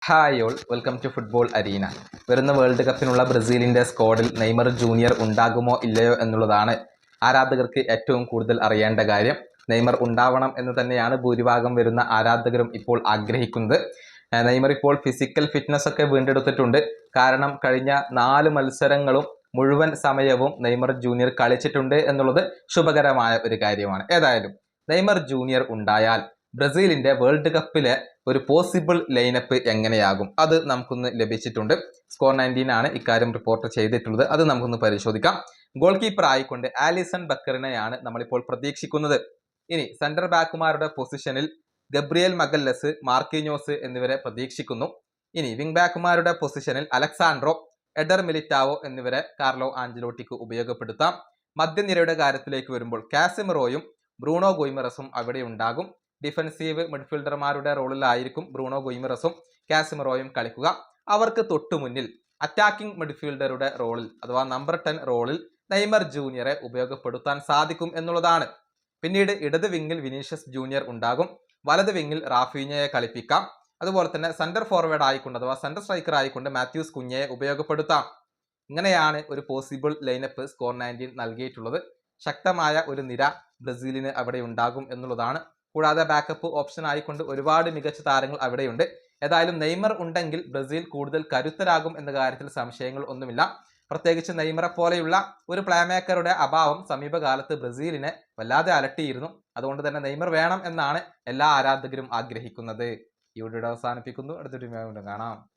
Hi all, welcome to football arena. വരുന്ന world കപ്പിനുള്ള ബ്രസീലിൻ്റെ സ്ക്വാഡിൽ നെയ്മർ ജൂനിയർ ഉണ്ടാകുമോ ഇല്ലയോ എന്നുള്ളതാണ് ആരാധകർക്ക് ഏറ്റവും കൂടുതൽ അറിയേണ്ട കാര്യം. നെയ്മർ ഉണ്ടാവണം എന്ന് തന്നെയാണ് ഭൂരിഭാഗം വരുന്ന ആരാധകരും ഇപ്പോൾ ആഗ്രഹിക്കുന്നത്. നെയ്മർ ഇപ്പോൾ ഫിസിക്കൽ ഫിറ്റ്നസ് ഒക്കെ വീണ്ടെടുത്തിട്ടുണ്ട്. കാരണം കഴിഞ്ഞ 4 മത്സരങ്ങളും മുഴുവൻ സമയവും നെയ്മർ ജൂനിയർ കളിച്ചിട്ടുണ്ട് എന്നുള്ളത് ശുഭകരമായ ഒരു കാര്യമാണ്. ഏതായാലും നെയ്മർ ജൂനിയർ ഉണ്ടായാൽ ബ്രസീലിൻ്റെ വേൾഡ് കപ്പിലെ ഒരു പോസിബിൾ ലൈനപ്പ് എങ്ങനെയാകും അത് നമുക്കൊന്ന് ലഭിച്ചിട്ടുണ്ട്. സ്കോർ 19 ആണ് ഇക്കാര്യം റിപ്പോർട്ട് ചെയ്തിട്ടുള്ളത്. അത് നമുക്കൊന്ന് പരിശോധിക്കാം. ഗോൾ കീപ്പർ ആയിക്കൊണ്ട് ആലിസൺ ബക്കറിനെയാണ് നമ്മളിപ്പോൾ പ്രതീക്ഷിക്കുന്നത്. ഇനി സെന്റർ ബാക്കുമാരുടെ പൊസിഷനിൽ ഗബ്രിയേൽ മഗല്ലസ്, മാർക്കിഞ്ഞോസ് എന്നിവരെ പ്രതീക്ഷിക്കുന്നു. ഇനി വിംഗ് ബാക്കുമാരുടെ പൊസിഷനിൽ അലക്സാൻഡ്രോ, എഡർ മിലിറ്റാവോ എന്നിവരെ കാർലോ ആഞ്ചലോട്ടിക്ക് ഉപയോഗപ്പെടുത്താം. മധ്യനിരയുടെ കാര്യത്തിലേക്ക് വരുമ്പോൾ കാസിമിറോയും ബ്രൂണോ ഗുയിമറസും അവിടെ ഉണ്ടാകും. ഡിഫൻസീവ് മിഡ്ഫീൽഡർമാരുടെ റോളിലായിരിക്കും ബ്രൂണോ ഗുയിമറസും കാസിമിറോയും കളിക്കുക. അവർക്ക് തൊട്ടു മുന്നിൽ അറ്റാക്കിംഗ് മിഡ്ഫീൽഡറുടെ റോളിൽ അഥവാ നമ്പർ 10 റോളിൽ നെയ്മർ ജൂനിയറെ ഉപയോഗപ്പെടുത്താൻ സാധിക്കും എന്നുള്ളതാണ്. പിന്നീട് ഇടത് വിങ്ങിൽ വിനീഷ്യസ് ജൂനിയർ ഉണ്ടാകും. വലത് വിങ്ങിൽ റാഫീഞ്ഞയെ കളിപ്പിക്കാം. അതുപോലെ തന്നെ സെന്റർ ഫോർവേഡ് ആയിക്കൊണ്ട് അഥവാ സെന്റർ സ്ട്രൈക്കർ ആയിക്കൊണ്ട് മാത്യൂസ് കുഞ്ഞയെ ഉപയോഗപ്പെടുത്താം. ഇങ്ങനെയാണ് ഒരു പോസിബിൾ ലൈനപ്പ് സ്കോർ 19 നൽകിയിട്ടുള്ളത്. ശക്തമായ ഒരു നിര ബ്രസീലിന് അവിടെ ഉണ്ടാകും എന്നുള്ളതാണ്. കൂടാതെ ബാക്കപ്പ് ഓപ്ഷൻ ആയിക്കൊണ്ട് ഒരുപാട് മികച്ച താരങ്ങൾ അവിടെയുണ്ട്. ഏതായാലും നെയ്മർ ഉണ്ടെങ്കിൽ ബ്രസീൽ കൂടുതൽ കരുത്തരാകും എന്ന കാര്യത്തിൽ സംശയങ്ങൾ ഒന്നുമില്ല. പ്രത്യേകിച്ച് നെയ്മറെ പോലെയുള്ള ഒരു പ്ലേമേക്കറുടെ അഭാവം സമീപകാലത്ത് ബ്രസീലിനെ വല്ലാതെ അലട്ടിയിരുന്നു. അതുകൊണ്ട് തന്നെ നെയ്മർ വേണം എന്നാണ് എല്ലാ ആരാധകരും ആഗ്രഹിക്കുന്നത്. ഈ വീഡിയോ അവസാനിപ്പിക്കുന്നു. അടുത്തൊരു വീഡിയോയിൽ കാണാം.